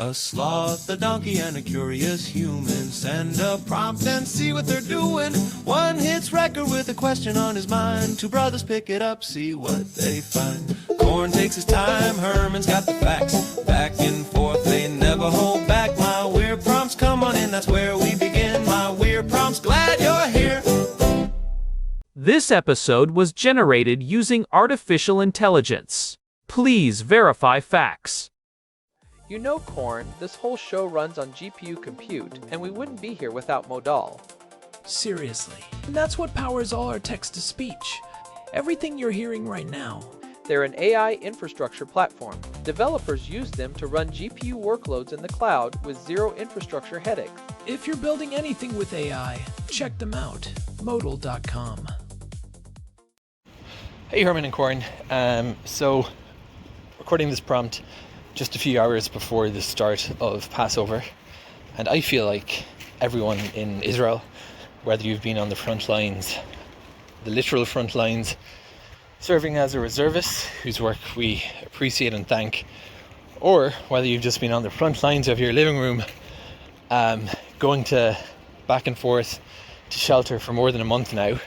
A sloth, a donkey, and a curious human. Send a prompt and see what they're doing. One hits record with a question on his mind. Two brothers pick it up, see what they find. Corn takes his time, Herman's got the facts. Back and forth, they never hold back. My weird prompts, come on in, that's where we begin. My weird prompts, glad you're here. This episode was generated using artificial intelligence. Please verify facts. You know, Corn, this whole show runs on GPU compute, and we wouldn't be here without Modal. Seriously. And that's what powers all our text-to-speech. Everything you're hearing right now. They're an AI infrastructure platform. Developers use them to run GPU workloads in the cloud with zero infrastructure headaches. If you're building anything with AI, check them out. Modal.com. Hey, Herman and Corn. So, recording this prompt just a few hours before the start of Passover, and I feel like everyone in Israel, whether you've been on the front lines, the literal front lines, serving as a reservist whose work we appreciate and thank, or whether you've just been on the front lines of your living room, going to back and forth to shelter for more than a month now,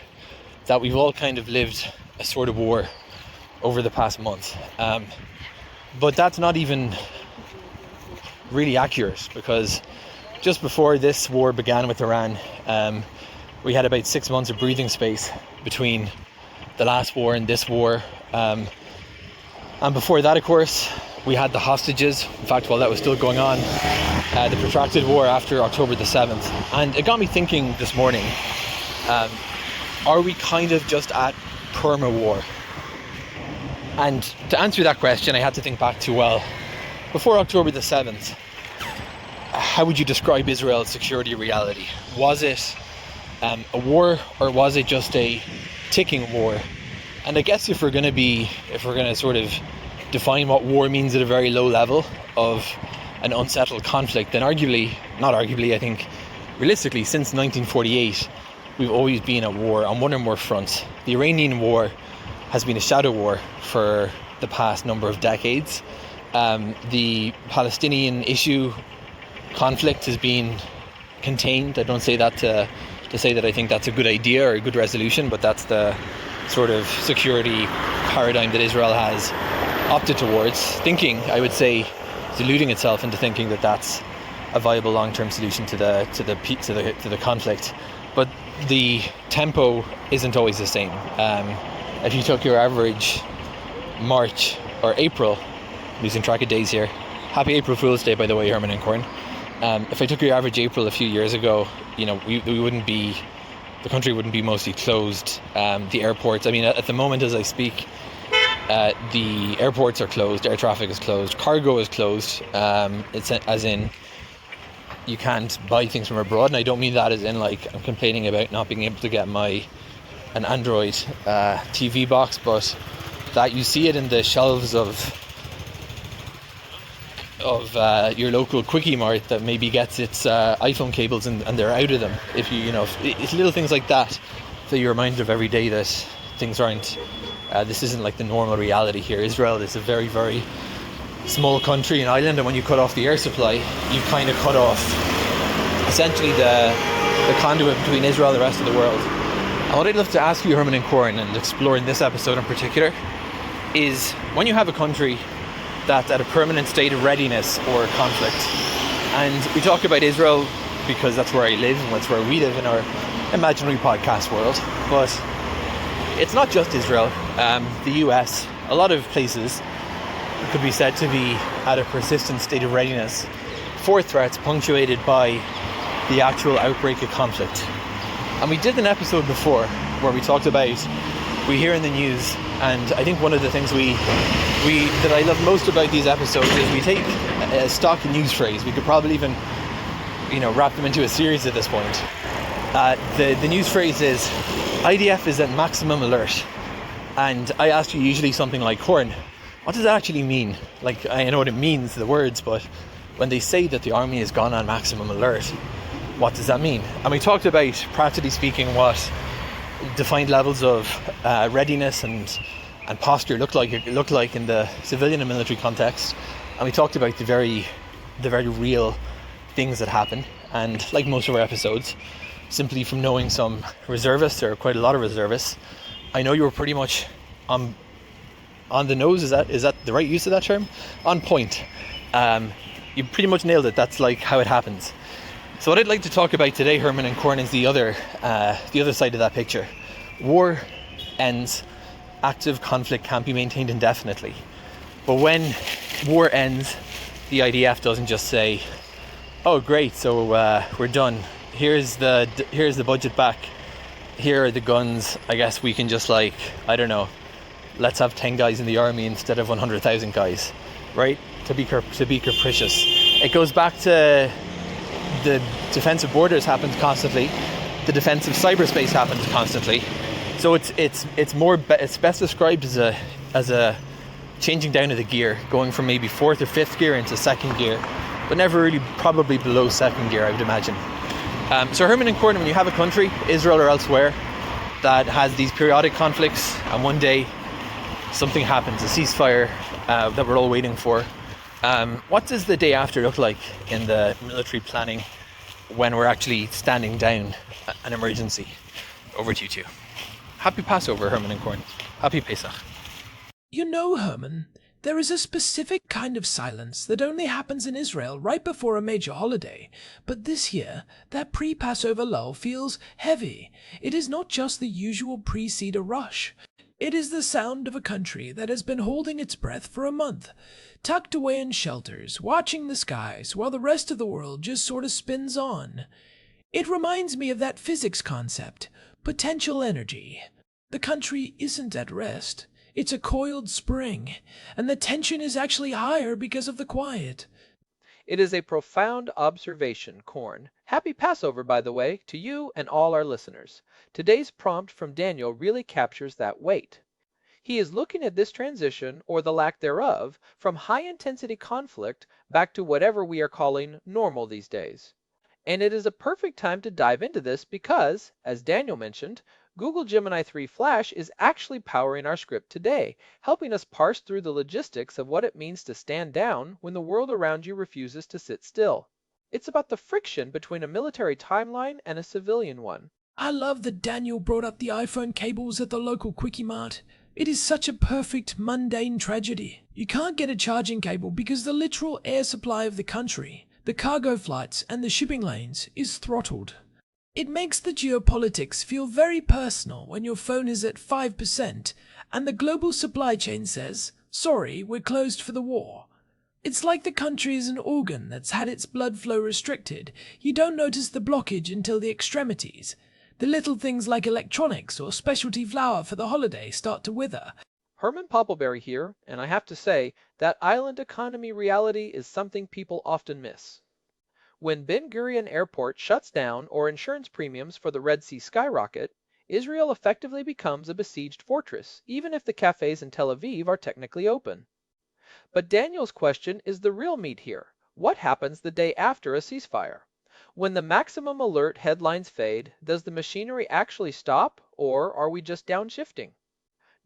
that we've all kind of lived a sort of war over the past month. But that's not even really accurate, because just before this war began with Iran, we had about 6 months of breathing space between the last war and this war. And before that, of course, we had the hostages. In fact, while that was still going on, the protracted war after October the 7th. And it got me thinking this morning, are we kind of just at perma-war? And to answer that question, I had to think back to, well, before October the 7th, how would you describe Israel's security reality? Was it a war, or was it just a ticking war? And I guess if we're going to sort of define what war means at a very low level of an unsettled conflict, then I think realistically, since 1948, we've always been at war on one or more fronts. The Iranian war has been a shadow war for the past number of decades. The Palestinian issue conflict has been contained. I don't say that to say that I think that's a good idea or a good resolution, but that's the sort of security paradigm that Israel has opted towards, thinking, I would say, deluding itself into thinking that that's a viable long-term solution to the conflict. But the tempo isn't always the same. If you took your average March or April, losing track of days here, happy April Fool's Day, by the way, Herman and Corn. If I took your average April a few years ago, the country wouldn't be mostly closed. The airports, at the moment as I speak, the airports are closed, air traffic is closed, cargo is closed. It's as in, you can't buy things from abroad, and I don't mean that as in like I'm complaining about not being able to get an Android TV box, but that you see it in the shelves of your local Quickie Mart that maybe gets its iPhone cables and they're out of them. It's little things like that you're reminded of every day, that things aren't. This isn't like the normal reality here. Israel is a very, very small country, an island, and when you cut off the air supply, you kind of cut off essentially the conduit between Israel and the rest of the world. And what I'd love to ask you, Herman and Corn, and explore in this episode in particular, is when you have a country that's at a permanent state of readiness or conflict, and we talk about Israel because that's where I live and that's where we live in our imaginary podcast world, but it's not just Israel. The US, a lot of places could be said to be at a persistent state of readiness for threats punctuated by the actual outbreak of conflict. And we did an episode before where we talked about, we hear in the news, and I think one of the things that I love most about these episodes is we take a stock news phrase. We could probably even, wrap them into a series at this point. The news phrase is, IDF is at maximum alert. And I ask you usually something like, Corn, what does that actually mean? Like, I know what it means, the words, but when they say that the army has gone on maximum alert, what does that mean? And we talked about, practically speaking, what defined levels of readiness and posture look like in the civilian and military context. And we talked about the very the very real things that happen. And like most of our episodes, simply from knowing some reservists, or quite a lot of reservists, I know you were pretty much on the nose. Is that the right use of that term? On point. You pretty much nailed it. That's like how it happens. So what I'd like to talk about today, Herman and Corn, is the other side of that picture. War ends. Active conflict can't be maintained indefinitely. But when war ends, the IDF doesn't just say, "Oh, great, so we're done. Here's the budget back. Here are the guns. I guess we can just, like, I don't know, let's have 10 guys in the army instead of 100,000 guys," right? To be capricious. It goes back to the defense of borders happens constantly. The defense of cyberspace happens constantly. So it's best described as a changing down of the gear, going from maybe fourth or fifth gear into second gear, but never really probably below second gear, I would imagine. So Herman and Corn, when you have a country, Israel or elsewhere, that has these periodic conflicts, and one day something happens, a ceasefire that we're all waiting for. What does the day after look like in the military planning when we're actually standing down an emergency? Over to you two. Happy Passover, Herman and Corn. Happy Pesach. You know, Herman, there is a specific kind of silence that only happens in Israel right before a major holiday. But this year, that pre-Passover lull feels heavy. It is not just the usual pre-Seder rush. It is the sound of a country that has been holding its breath for a month, tucked away in shelters, watching the skies, while the rest of the world just sort of spins on. It reminds me of that physics concept, potential energy. The country isn't at rest. It's a coiled spring, and the tension is actually higher because of the quiet. It is a profound observation, Corn. Happy Passover, by the way, to you and all our listeners. Today's prompt from Daniel really captures that weight. He is looking at this transition, or the lack thereof, from high-intensity conflict back to whatever we are calling normal these days. And it is a perfect time to dive into this because, as Daniel mentioned, Google Gemini 3 Flash is actually powering our script today, helping us parse through the logistics of what it means to stand down when the world around you refuses to sit still. It's about the friction between a military timeline and a civilian one. I love that Daniel brought up the iPhone cables at the local Quickie Mart. It is such a perfect, mundane tragedy. You can't get a charging cable because the literal air supply of the country, the cargo flights and the shipping lanes, is throttled. It makes the geopolitics feel very personal when your phone is at 5% and the global supply chain says, "Sorry, we're closed for the war." It's like the country is an organ that's had its blood flow restricted. You don't notice the blockage until the extremities. The little things like electronics or specialty flour for the holiday start to wither. Herman Poppleberry here, and I have to say, that island economy reality is something people often miss. When Ben Gurion Airport shuts down or insurance premiums for the Red Sea skyrocket, Israel effectively becomes a besieged fortress, even if the cafes in Tel Aviv are technically open. But Daniel's question is the real meat here. What happens the day after a ceasefire? When the maximum alert headlines fade, does the machinery actually stop, or are we just downshifting?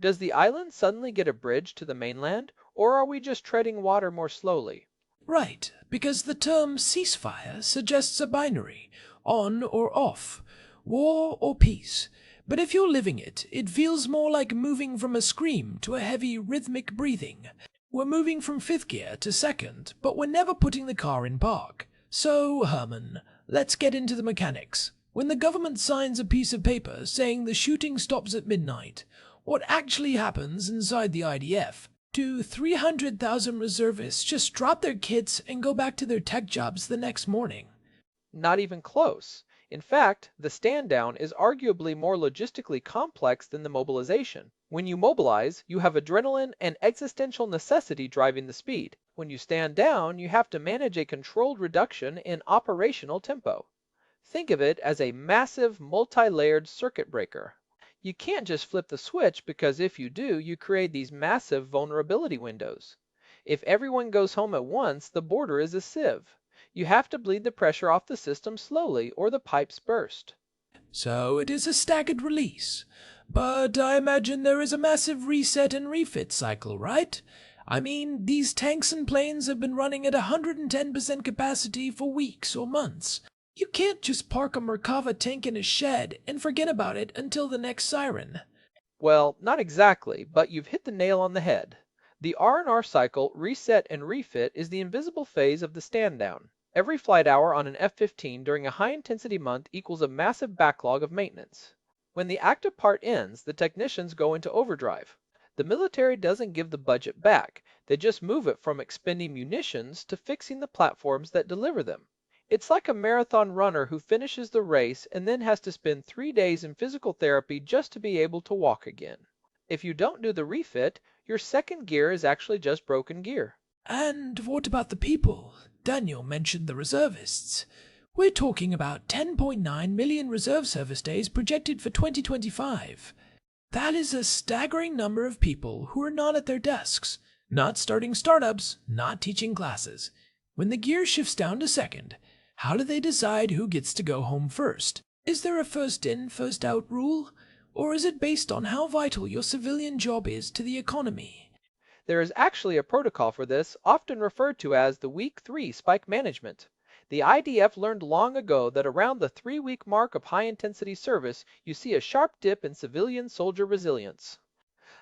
Does the island suddenly get a bridge to the mainland, or are we just treading water more slowly? Right, because the term ceasefire suggests a binary, on or off, war or peace. But if you're living it, it feels more like moving from a scream to a heavy rhythmic breathing. We're moving from fifth gear to second, but we're never putting the car in park. So, Herman, let's get into the mechanics. When the government signs a piece of paper saying the shooting stops at midnight, what actually happens inside the IDF? Do 300,000 reservists just drop their kits and go back to their tech jobs the next morning? Not even close. In fact, the stand down is arguably more logistically complex than the mobilization. When you mobilize, you have adrenaline and existential necessity driving the speed. When you stand down, you have to manage a controlled reduction in operational tempo. Think of it as a massive, multi-layered circuit breaker. You can't just flip the switch because if you do, you create these massive vulnerability windows. If everyone goes home at once, the border is a sieve. You have to bleed the pressure off the system slowly or the pipes burst. So it is a staggered release. But I imagine there is a massive reset and refit cycle, right? I mean, these tanks and planes have been running at 110% capacity for weeks or months. You can't just park a Merkava tank in a shed and forget about it until the next siren. Well, not exactly, but you've hit the nail on the head. The R&R cycle, reset and refit, is the invisible phase of the stand down. Every flight hour on an F-15 during a high-intensity month equals a massive backlog of maintenance. When the active part ends, the technicians go into overdrive. The military doesn't give the budget back, they just move it from expending munitions to fixing the platforms that deliver them. It's like a marathon runner who finishes the race and then has to spend 3 days in physical therapy just to be able to walk again. If you don't do the refit, your second gear is actually just broken gear. And what about the people? Daniel mentioned the reservists. We're talking about 10.9 million reserve service days projected for 2025. That is a staggering number of people who are not at their desks, not starting startups, not teaching classes. When the gear shifts down to second, how do they decide who gets to go home first? Is there a first in, first out rule? Or is it based on how vital your civilian job is to the economy? There is actually a protocol for this, often referred to as the Week 3 spike management. The IDF learned long ago that around the 3-week mark of high-intensity service, you see a sharp dip in civilian soldier resilience.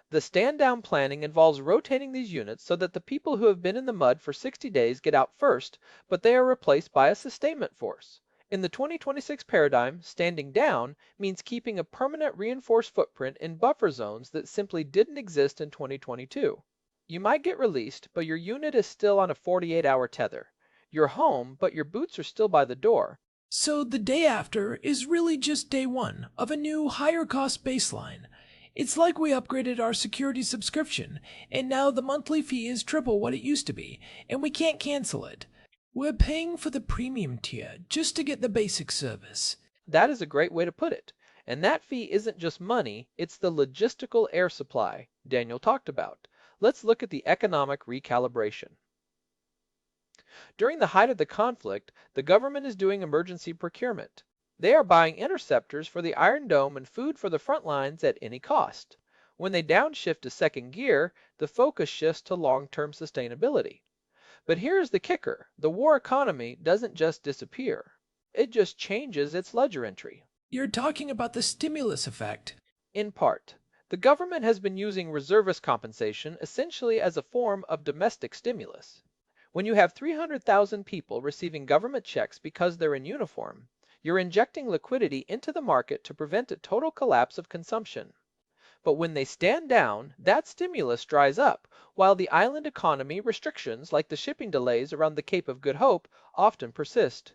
The stand-down planning involves rotating these units so that the people who have been in the mud for 60 days get out first, but they are replaced by a sustainment force. In the 2026 paradigm, standing down means keeping a permanent reinforced footprint in buffer zones that simply didn't exist in 2022. You might get released, but your unit is still on a 48-hour tether. You're home, but your boots are still by the door. So the day after is really just day one of a new higher cost baseline. It's like we upgraded our security subscription, and now the monthly fee is triple what it used to be, and we can't cancel it. We're paying for the premium tier just to get the basic service. That is a great way to put it. And that fee isn't just money, it's the logistical air supply Daniel talked about. Let's look at the economic recalibration. During the height of the conflict, the government is doing emergency procurement. They are buying interceptors for the Iron Dome and food for the front lines at any cost. When they downshift to second gear, the focus shifts to long-term sustainability. But here's the kicker. The war economy doesn't just disappear. It just changes its ledger entry. You're talking about the stimulus effect. In part, the government has been using reservist compensation essentially as a form of domestic stimulus. When you have 300,000 people receiving government checks because they're in uniform, you're injecting liquidity into the market to prevent a total collapse of consumption. But when they stand down, that stimulus dries up, while the island economy restrictions like the shipping delays around the Cape of Good Hope often persist.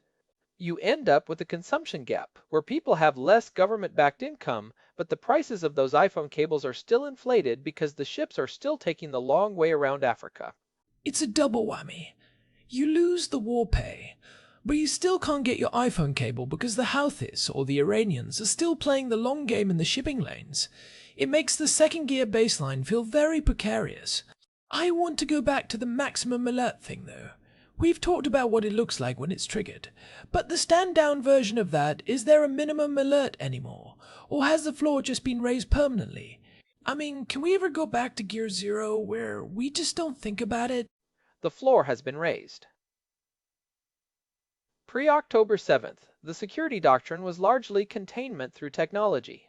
You end up with a consumption gap, where people have less government-backed income, but the prices of those iPhone cables are still inflated because the ships are still taking the long way around Africa. It's a double whammy. You lose the war pay, but you still can't get your iPhone cable because the Houthis or the Iranians are still playing the long game in the shipping lanes. It makes the second gear baseline feel very precarious. I want to go back to the maximum alert thing though. We've talked about what it looks like when it's triggered, but the stand-down version of that, is there a minimum alert anymore? Or has the floor just been raised permanently? I mean, can we ever go back to Gear Zero where we just don't think about it? The floor has been raised. Pre-October 7th, the security doctrine was largely containment through technology.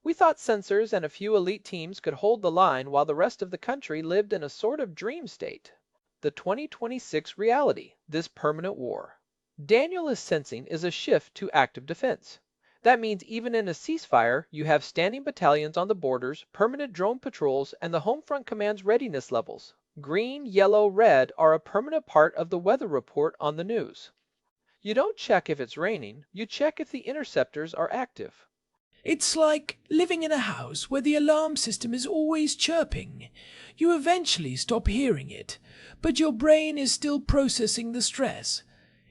We thought sensors and a few elite teams could hold the line while the rest of the country lived in a sort of dream state. The 2026 reality, this permanent war. Daniel is sensing is a shift to active defense. That means even in a ceasefire, you have standing battalions on the borders, permanent drone patrols, and the home front command's readiness levels. Green, yellow, red are a permanent part of the weather report on the news. You don't check if it's raining, you check if the interceptors are active. It's like living in a house where the alarm system is always chirping. You eventually stop hearing it, but your brain is still processing the stress.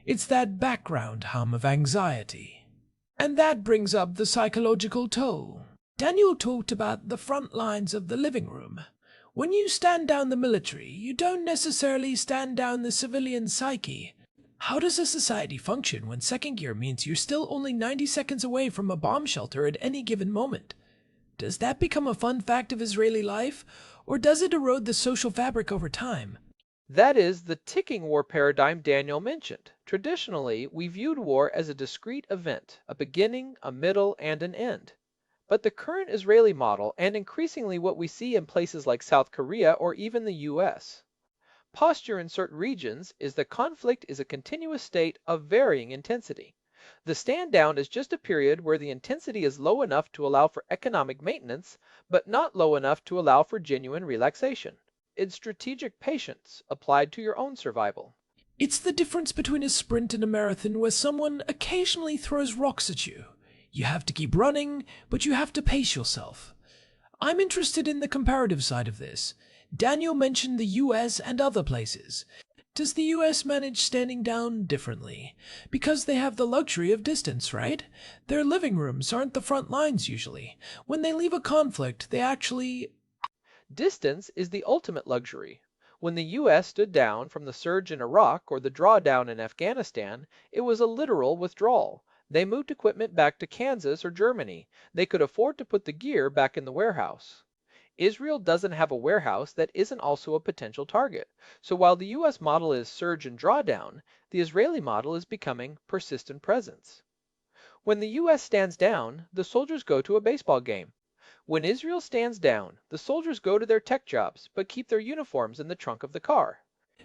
It's that background hum of anxiety. And that brings up the psychological toll. Daniel talked about the front lines of the living room. When you stand down the military, you don't necessarily stand down the civilian psyche. How does a society function when second gear means you're still only 90 seconds away from a bomb shelter at any given moment? Does that become a fun fact of Israeli life, or does it erode the social fabric over time? That is the ticking war paradigm Daniel mentioned. Traditionally, we viewed war as a discrete event, a beginning, a middle, and an end. But the current Israeli model, and increasingly what we see in places like South Korea or even the US, posture in certain regions is the conflict is a continuous state of varying intensity. The stand down is just a period where the intensity is low enough to allow for economic maintenance, but not low enough to allow for genuine relaxation. It's strategic patience applied to your own survival. It's the difference between a sprint and a marathon where someone occasionally throws rocks at you. You have to keep running, but you have to pace yourself. I'm interested in the comparative side of this. Daniel mentioned the US and other places. Does the US manage standing down differently? Because they have the luxury of distance, right? Their living rooms aren't the front lines usually. When they leave a conflict, they actually... Distance is the ultimate luxury. When the US stood down from the surge in Iraq or the drawdown in Afghanistan, it was a literal withdrawal. They moved equipment back to Kansas or Germany. They could afford to put the gear back in the warehouse. Israel doesn't have a warehouse that isn't also a potential target. So while the US model is surge and drawdown, the Israeli model is becoming persistent presence. When the US stands down, the soldiers go to a baseball game. When Israel stands down, the soldiers go to their tech jobs, but keep their uniforms in the trunk of the car.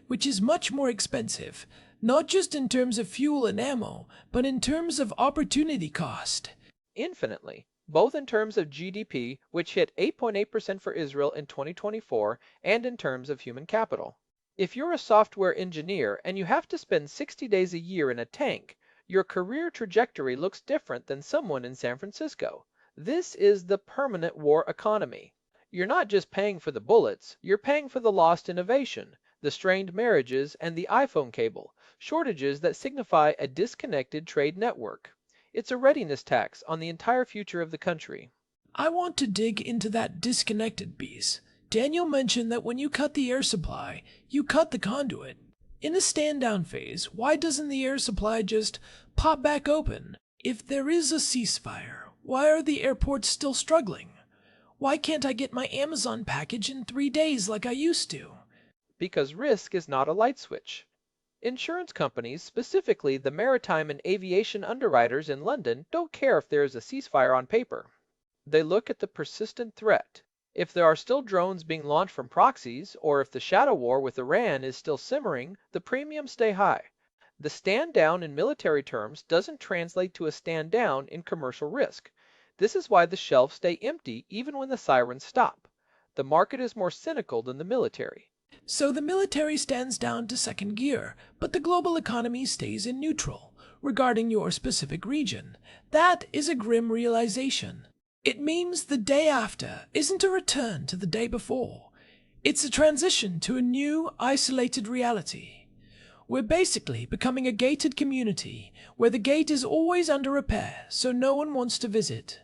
which is much more expensive, not just in terms of fuel and ammo, but in terms of opportunity cost. Infinitely, both in terms of GDP, which hit 8.8% for Israel in 2024, and in terms of human capital. If you're a software engineer and you have to spend 60 days a year in a tank, your career trajectory looks different than someone in San Francisco. This is the permanent war economy. You're not just paying for the bullets, you're paying for the lost innovation, the strained marriages, and the iPhone cable, shortages that signify a disconnected trade network. It's a readiness tax on the entire future of the country. I want to dig into that disconnected piece. Daniel mentioned that when you cut the air supply, you cut the conduit. In the stand-down phase, why doesn't the air supply just pop back open? If there is a ceasefire, why are the airports still struggling? Why can't I get my Amazon package in 3 days like I used to? Because risk is not a light switch. Insurance companies, specifically the maritime and aviation underwriters in London, don't care if there is a ceasefire on paper. They look at the persistent threat. If there are still drones being launched from proxies, or if the shadow war with Iran is still simmering, the premiums stay high. The stand down in military terms doesn't translate to a stand down in commercial risk. This is why the shelves stay empty even when the sirens stop. The market is more cynical than the military. So the military stands down to second gear, but the global economy stays in neutral regarding your specific region. That is a grim realization. It means the day after isn't a return to the day before. It's a transition to a new, isolated reality. We're basically becoming a gated community where the gate is always under repair, so no one wants to visit.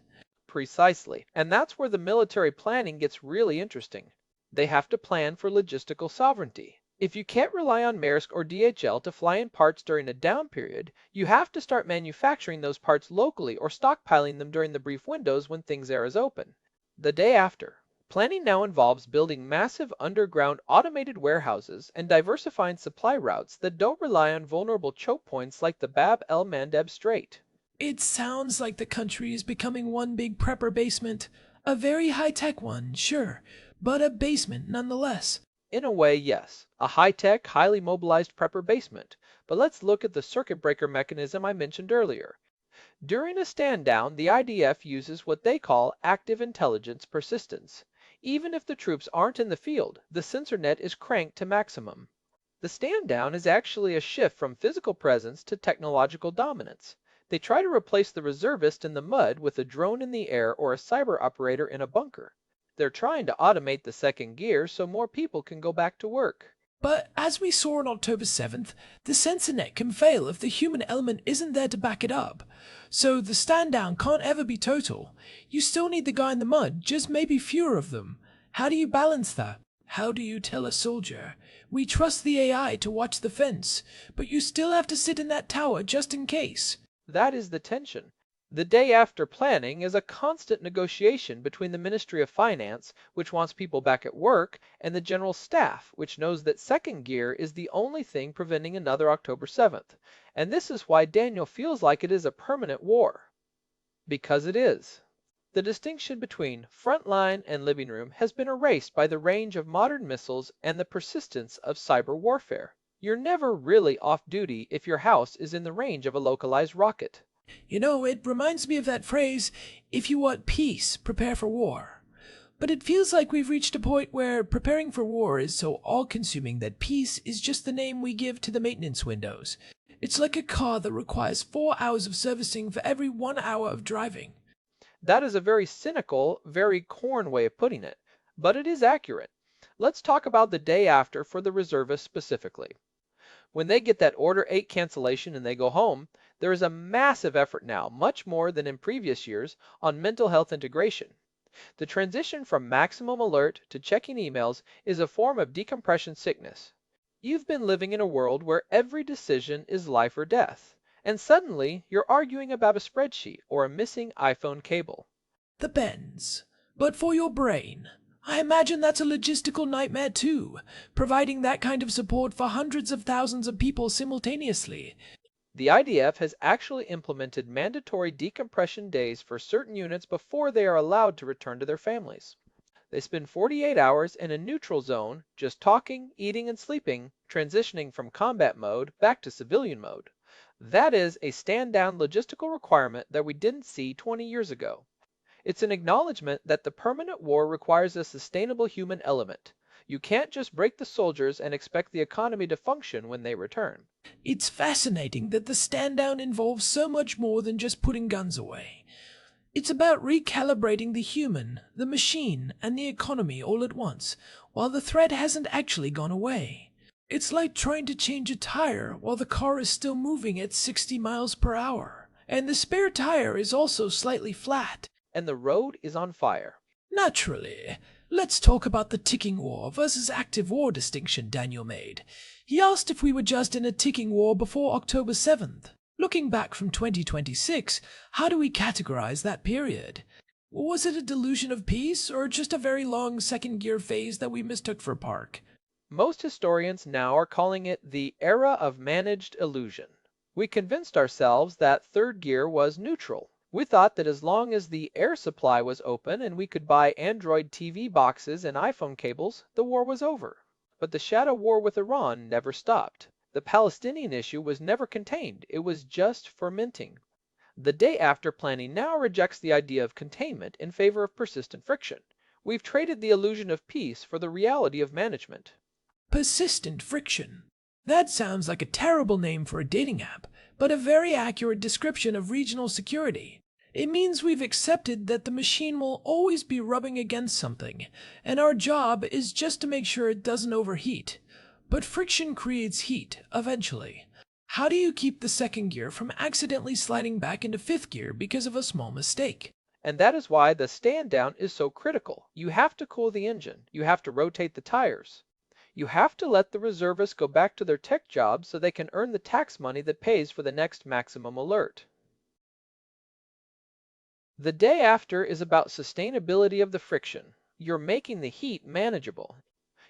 Precisely. And that's where the military planning gets really interesting. They have to plan for logistical sovereignty. If you can't rely on Maersk or DHL to fly in parts during a down period, you have to start manufacturing those parts locally or stockpiling them during the brief windows when things are as open. The day after. Planning now involves building massive underground automated warehouses and diversifying supply routes that don't rely on vulnerable choke points like the Bab el-Mandeb Strait. It sounds like the country is becoming one big prepper basement. A very high-tech one, sure, but a basement nonetheless. In a way, yes, a high-tech, highly mobilized prepper basement. But let's look at the circuit breaker mechanism I mentioned earlier. During a stand down, the IDF uses what they call active intelligence persistence. Even if the troops aren't in the field, the sensor net is cranked to maximum. The stand down is actually a shift from physical presence to technological dominance. They try to replace the reservist in the mud with a drone in the air or a cyber operator in a bunker. They're trying to automate the second gear so more people can go back to work. But as we saw on October 7th, the sensor net can fail if the human element isn't there to back it up. So the stand down can't ever be total. You still need the guy in the mud, just maybe fewer of them. How do you balance that? How do you tell a soldier, we trust the AI to watch the fence, but you still have to sit in that tower just in case? That is the tension. The day after planning is a constant negotiation between the Ministry of Finance, which wants people back at work, and the General Staff, which knows that second gear is the only thing preventing another October 7th. And this is why Daniel feels like it is a permanent war. Because it is. The distinction between front line and living room has been erased by the range of modern missiles and the persistence of cyber warfare. You're never really off duty if your house is in the range of a localized rocket. You know, it reminds me of that phrase, if you want peace, prepare for war. But it feels like we've reached a point where preparing for war is so all-consuming that peace is just the name we give to the maintenance windows. It's like a car that requires 4 hours of servicing for every 1 hour of driving. That is a very cynical, very corn way of putting it, but it is accurate. Let's talk about the day after for the reservists specifically. When they get that Order 8 cancellation and they go home, there is a massive effort now, much more than in previous years, on mental health integration. The transition from maximum alert to checking emails is a form of decompression sickness. You've been living in a world where every decision is life or death, and suddenly you're arguing about a spreadsheet or a missing iPhone cable. The bends. But for your brain, I imagine that's a logistical nightmare too, providing that kind of support for hundreds of thousands of people simultaneously. The IDF has actually implemented mandatory decompression days for certain units before they are allowed to return to their families. They spend 48 hours in a neutral zone, just talking, eating, and sleeping, transitioning from combat mode back to civilian mode. That is a stand-down logistical requirement that we didn't see 20 years ago. It's an acknowledgement that the permanent war requires a sustainable human element. You can't just break the soldiers and expect the economy to function when they return. It's fascinating that the stand-down involves so much more than just putting guns away. It's about recalibrating the human, the machine, and the economy all at once, while the threat hasn't actually gone away. It's like trying to change a tire while the car is still moving at 60 miles per hour, and the spare tire is also slightly flat. And the road is on fire. Naturally. Let's talk about the ticking war versus active war distinction Daniel made. He asked if we were just in a ticking war before October 7th. Looking back from 2026, how do we categorize that period? Was it a delusion of peace, or just a very long second gear phase that we mistook for Park? Most historians now are calling it the era of managed illusion. We convinced ourselves that third gear was neutral. We thought that as long as the air supply was open and we could buy Android TV boxes and iPhone cables, the war was over. But the shadow war with Iran never stopped. The Palestinian issue was never contained. It was just fermenting. The day after planning now rejects the idea of containment in favor of persistent friction. We've traded the illusion of peace for the reality of management. Persistent friction. That sounds like a terrible name for a dating app, but a very accurate description of regional security. It means we've accepted that the machine will always be rubbing against something, and our job is just to make sure it doesn't overheat. But friction creates heat, eventually. How do you keep the second gear from accidentally sliding back into fifth gear because of a small mistake? And that is why the stand down is so critical. You have to cool the engine. You have to rotate the tires. You have to let the reservists go back to their tech jobs so they can earn the tax money that pays for the next maximum alert. The day after is about sustainability of the friction. You're making the heat manageable.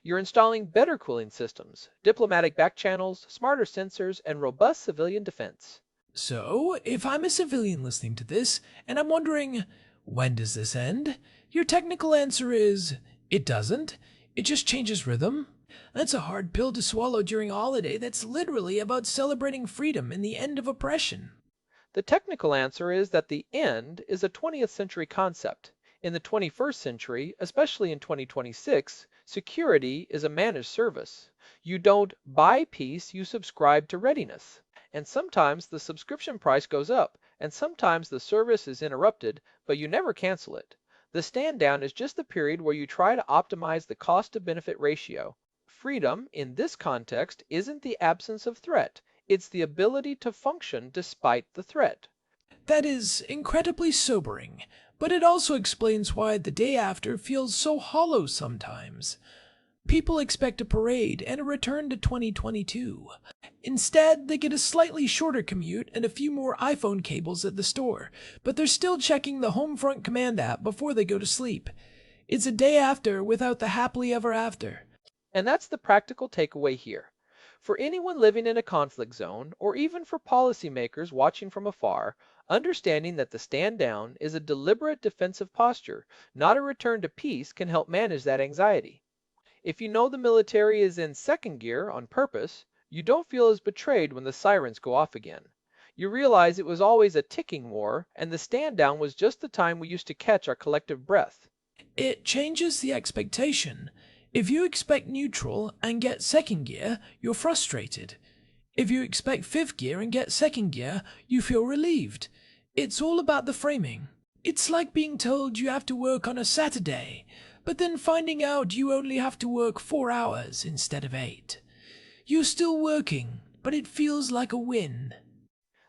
You're installing better cooling systems, diplomatic back channels, smarter sensors, and robust civilian defense. So, if I'm a civilian listening to this, and I'm wondering, when does this end? Your technical answer is, it doesn't. It just changes rhythm. That's a hard pill to swallow during a holiday that's literally about celebrating freedom and the end of oppression. The technical answer is that the end is a 20th century concept. In the 21st century, especially in 2026, security is a managed service. You don't buy peace, you subscribe to readiness. And sometimes the subscription price goes up, and sometimes the service is interrupted, but you never cancel it. The stand down is just the period where you try to optimize the cost to benefit ratio. Freedom, in this context, isn't the absence of threat. It's the ability to function despite the threat. That is incredibly sobering, but it also explains why the day after feels so hollow sometimes. People expect a parade and a return to 2022. Instead, they get a slightly shorter commute and a few more iPhone cables at the store, but they're still checking the Homefront Command app before they go to sleep. It's a day after without the happily ever after. And that's the practical takeaway here. For anyone living in a conflict zone, or even for policymakers watching from afar, understanding that the stand down is a deliberate defensive posture, not a return to peace, can help manage that anxiety. If you know the military is in second gear on purpose, you don't feel as betrayed when the sirens go off again. You realize it was always a ticking war, and the stand down was just the time we used to catch our collective breath. It changes the expectation. If you expect neutral and get second gear, you're frustrated. If you expect fifth gear and get second gear, you feel relieved. It's all about the framing. It's like being told you have to work on a Saturday, but then finding out you only have to work 4 hours instead of 8. You're still working, but it feels like a win.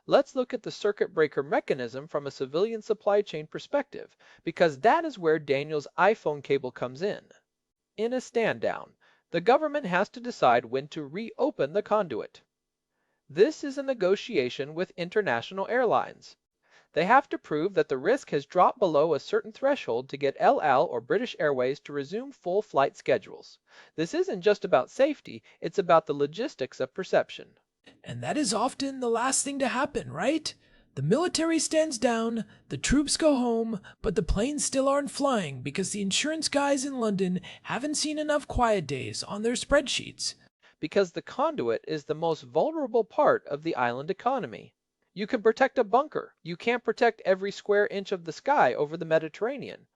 Let's look at the circuit breaker mechanism from a civilian supply chain perspective, because that is where Daniel's iPhone cable comes in. In a stand down, the government has to decide when to reopen the conduit. This is a negotiation with international airlines. They have to prove that the risk has dropped below a certain threshold to get El Al or British Airways to resume full flight schedules. This isn't just about safety, it's about the logistics of perception. And that is often the last thing to happen, right? The military stands down, the troops go home, but the planes still aren't flying because the insurance guys in London haven't seen enough quiet days on their spreadsheets. Because the conduit is the most vulnerable part of the island economy. You can protect a bunker. You can't protect every square inch of the sky over the Mediterranean.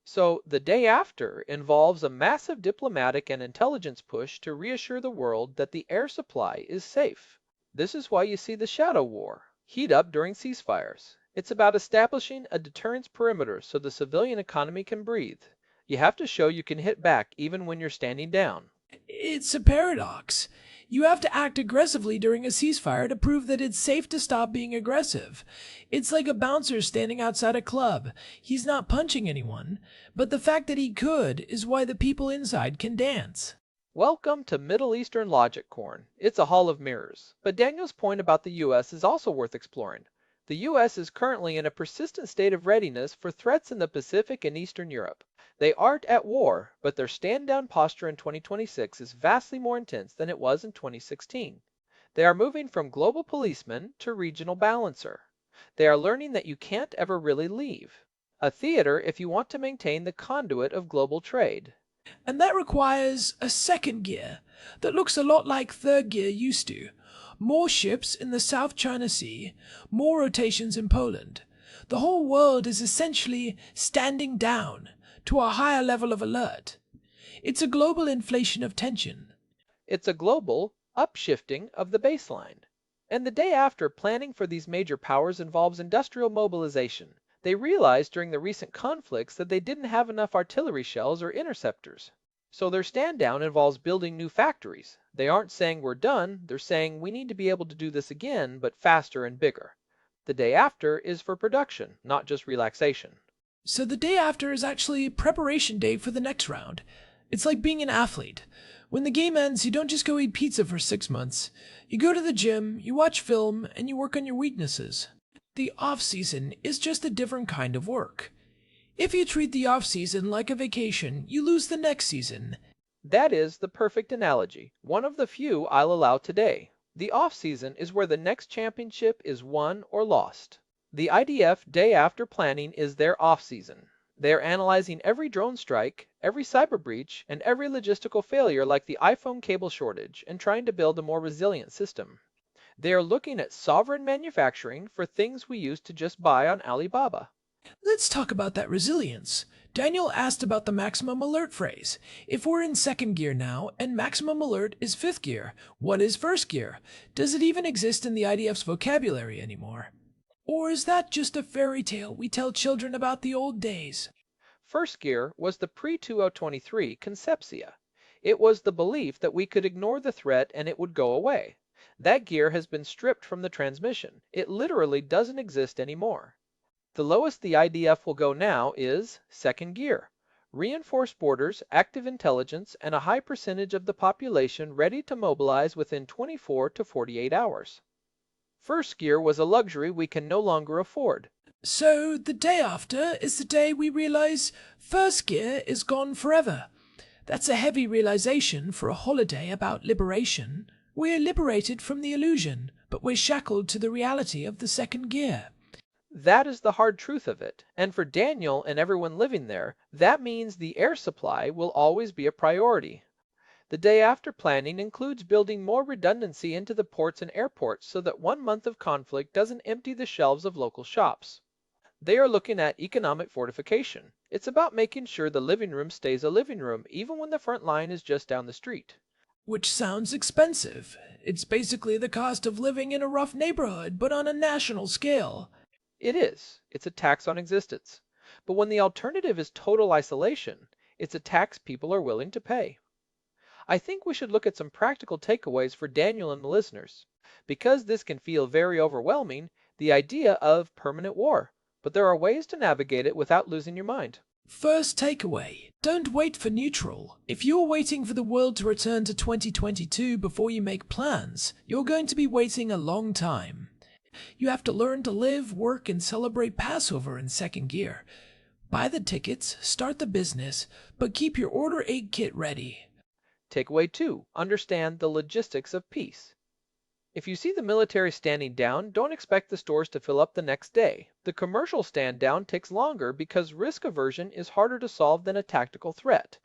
So the day after involves a massive diplomatic and intelligence push to reassure the world that the air supply is safe. This is why you see the shadow war heat up during ceasefires. It's about establishing a deterrence perimeter so the civilian economy can breathe. You have to show you can hit back even when you're standing down. It's a paradox. You have to act aggressively during a ceasefire to prove that it's safe to stop being aggressive. It's like a bouncer standing outside a club. He's not punching anyone, but the fact that he could is why the people inside can dance. Welcome to Middle Eastern logic, Corn. It's a hall of mirrors. But Daniel's point about the U.S. is also worth exploring. The U.S. is currently in a persistent state of readiness for threats in the Pacific and Eastern Europe. They aren't at war, but their stand-down posture in 2026 is vastly more intense than it was in 2016. They are moving from global policeman to regional balancer. They are learning that you can't ever really leave a theater if you want to maintain the conduit of global trade. And that requires a second gear that looks a lot like third gear used to. More ships in the South China Sea, more rotations in Poland. The whole world is essentially standing down to a higher level of alert. It's a global inflation of tension. It's a global upshifting of the baseline. And the day after, planning for these major powers involves industrial mobilization. They realized during the recent conflicts that they didn't have enough artillery shells or interceptors. So their stand down involves building new factories. They aren't saying we're done, they're saying we need to be able to do this again, but faster and bigger. The day after is for production, not just relaxation. So the day after is actually preparation day for the next round. It's like being an athlete. When the game ends, you don't just go eat pizza for 6 months. You go to the gym, you watch film, and you work on your weaknesses. The off-season is just a different kind of work. If you treat the off-season like a vacation, you lose the next season. That is the perfect analogy, one of the few I'll allow today. The off-season is where the next championship is won or lost. The IDF day after planning is their off-season. They are analyzing every drone strike, every cyber breach, and every logistical failure like the iPhone cable shortage and trying to build a more resilient system. They are looking at sovereign manufacturing for things we used to just buy on Alibaba. Let's talk about that resilience. Daniel asked about the maximum alert phrase. If we're in second gear now, and maximum alert is fifth gear, what is first gear? Does it even exist in the IDF's vocabulary anymore? Or is that just a fairy tale we tell children about the old days? First gear was the pre-2023 concepcia. It was the belief that we could ignore the threat and it would go away. That gear has been stripped from the transmission. It literally doesn't exist anymore. The lowest the IDF will go now is second gear. Reinforced borders, active intelligence, and a high percentage of the population ready to mobilize within 24 to 48 hours. First gear was a luxury we can no longer afford. So the day after is the day we realize first gear is gone forever. That's a heavy realization for a holiday about liberation. We're liberated from the illusion, but we're shackled to the reality of the second gear. That is the hard truth of it, and for Daniel and everyone living there, that means the air supply will always be a priority. The day after planning includes building more redundancy into the ports and airports so that 1 month of conflict doesn't empty the shelves of local shops. They are looking at economic fortification. It's about making sure the living room stays a living room even when the front line is just down the street. Which sounds expensive. It's basically the cost of living in a rough neighborhood, but on a national scale. It is. It's a tax on existence. But when the alternative is total isolation, it's a tax people are willing to pay. I think we should look at some practical takeaways for Daniel and the listeners. Because this can feel very overwhelming, the idea of permanent war. But there are ways to navigate it without losing your mind. First takeaway, don't wait for neutral. If you're waiting for the world to return to 2022 before you make plans, you're going to be waiting a long time. You have to learn to live, work, and celebrate Passover in second gear. Buy the tickets, start the business, but keep your order aid kit ready. Takeaway 2. Understand the logistics of peace. If you see the military standing down, don't expect the stores to fill up the next day. The commercial stand down takes longer because risk aversion is harder to solve than a tactical threat.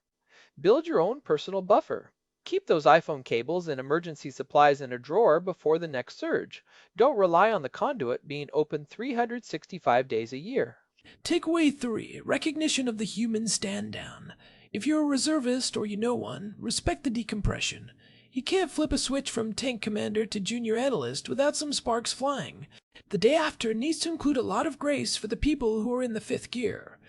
Build your own personal buffer. Keep those iPhone cables and emergency supplies in a drawer before the next surge. Don't rely on the conduit being open 365 days a year. Takeaway 3. Recognition of the human stand down. If you're a reservist or you know one, respect the decompression. You can't flip a switch from tank commander to junior analyst without some sparks flying. The day after needs to include a lot of grace for the people who are in the fifth gear.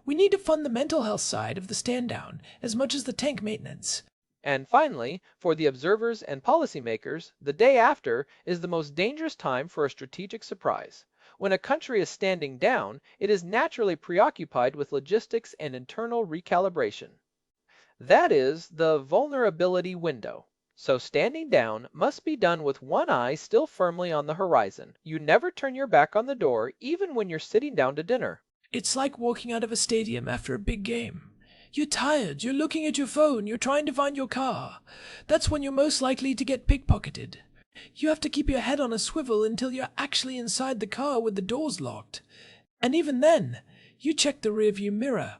We need to fund the mental health side of the stand down as much as the tank maintenance. And finally, for the observers and policymakers, the day after is the most dangerous time for a strategic surprise. When a country is standing down, it is naturally preoccupied with logistics and internal recalibration. That is the vulnerability window. So standing down must be done with one eye still firmly on the horizon. You never turn your back on the door, even when you're sitting down to dinner. It's like walking out of a stadium after a big game. You're tired, you're looking at your phone, you're trying to find your car. That's when you're most likely to get pickpocketed. You have to keep your head on a swivel until you're actually inside the car with the doors locked. And even then, you check the rearview mirror.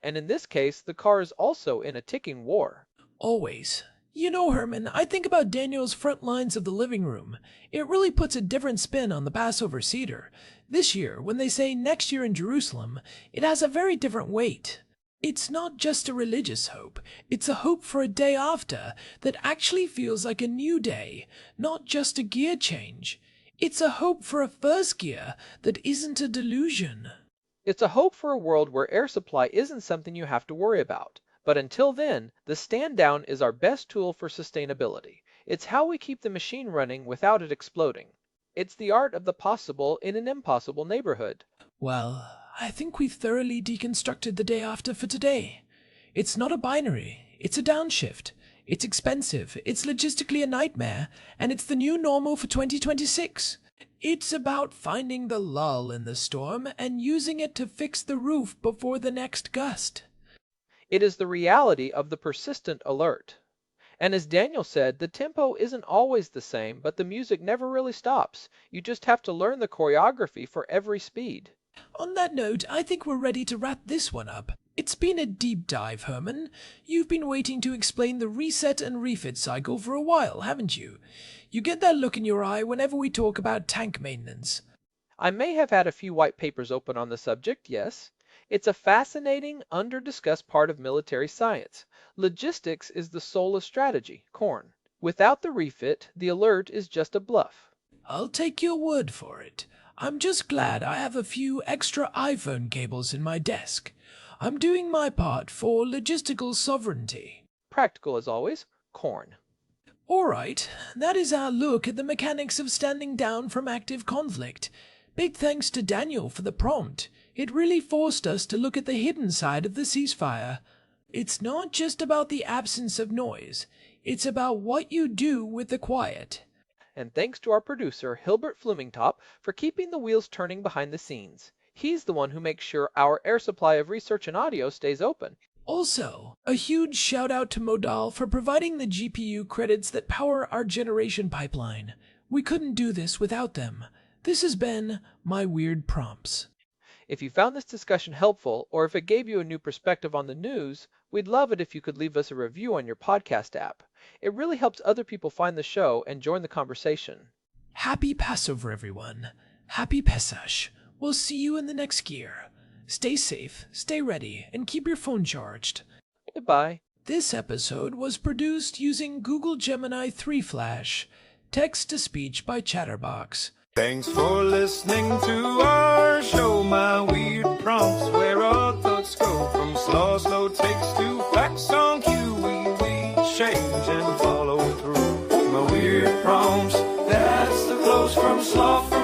And in this case, the car is also in a ticking war. Always. You know, Herman, I think about Daniel's front lines of the living room. It really puts a different spin on the Passover Seder. This year, when they say next year in Jerusalem, it has a very different weight. It's not just a religious hope, it's a hope for a day after that actually feels like a new day, not just a gear change. It's a hope for a first gear that isn't a delusion. It's a hope for a world where air supply isn't something you have to worry about. But until then, the stand down is our best tool for sustainability. It's how we keep the machine running without it exploding. It's the art of the possible in an impossible neighborhood. Well, I think we've thoroughly deconstructed the day after for today. It's not a binary, it's a downshift. It's expensive, it's logistically a nightmare, and it's the new normal for 2026. It's about finding the lull in the storm and using it to fix the roof before the next gust. It is the reality of the persistent alert. And as Daniel said, the tempo isn't always the same, but the music never really stops. You just have to learn the choreography for every speed. On that note, I think we're ready to wrap this one up. It's been a deep dive, Herman. You've been waiting to explain the reset and refit cycle for a while, haven't you? You get that look in your eye whenever we talk about tank maintenance. I may have had a few white papers open on the subject, yes. It's a fascinating, under-discussed part of military science. Logistics is the soul of strategy, corn. Without the refit, the alert is just a bluff. I'll take your word for it. I'm just glad I have a few extra iPhone cables in my desk. I'm doing my part for logistical sovereignty. Practical as always, corn. All right, that is our look at the mechanics of standing down from active conflict. Big thanks to Daniel for the prompt. It really forced us to look at the hidden side of the ceasefire. It's not just about the absence of noise. It's about what you do with the quiet. And thanks to our producer, Hilbert Flumingtop, for keeping the wheels turning behind the scenes. He's the one who makes sure our air supply of research and audio stays open. Also, a huge shout out to Modal for providing the GPU credits that power our generation pipeline. We couldn't do this without them. This has been my Weird Prompts. If you found this discussion helpful, or if it gave you a new perspective on the news, we'd love it if you could leave us a review on your podcast app. It really helps other people find the show and join the conversation. Happy Passover, everyone. Happy Pesach. We'll see you in the next gear. Stay safe, stay ready, and keep your phone charged. Goodbye. This episode was produced using Google Gemini 3 Flash. Text-to-speech by Chatterbox. Thanks for listening to our show, my weird prompts, where our thoughts go from slow takes to facts on cue. We change and follow through. My weird prompts, that's the close from sloth.